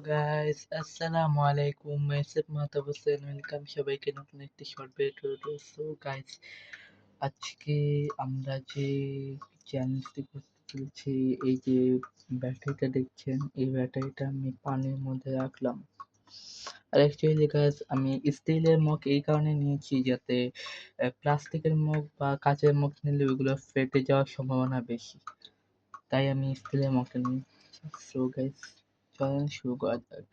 Guys, আসসালামু আলাইকুম। Message Mahtab Hossain, welcome সবাইকে নতুন একটি শর্ট ভিডিও। সো গাইস, আজকে আমরা যে চ্যালেঞ্জটি করতে চলেছি, এই যে ব্যাটারিটা দেখছেন, এই ব্যাটারিটা আমি পানির মধ্যে রাখলাম। আর অ্যাকচুয়ালি গাইস, আমি স্টিলের মগ এই কারণে নিয়েছি যাতে প্লাস্টিকের মগ বা কাঁচের মগ নিলে ওইগুলো ফেটে যাওয়ার সম্ভাবনা বেশি, তাই আমি স্টিলের মগটা নিয়েছি। সো গাইস, চলেন শুরু করা যাক।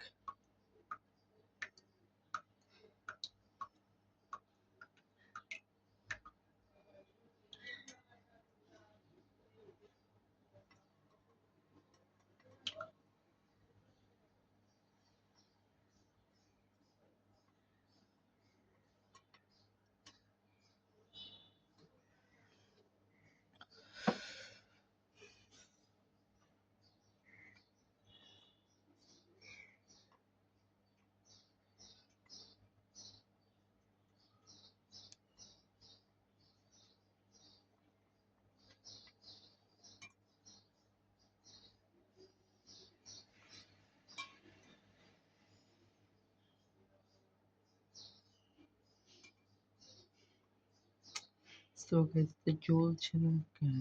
সো গাইস, চলছে না কেন?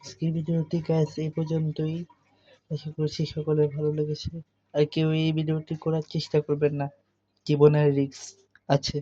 আজকের ভিডিওটি গাইস এই পর্যন্তই। আশা করছি সকলের ভালো লেগেছে। আর কেউ এই ভিডিওটি করার চেষ্টা করবেন না, জীবনের রিস্ক আছে।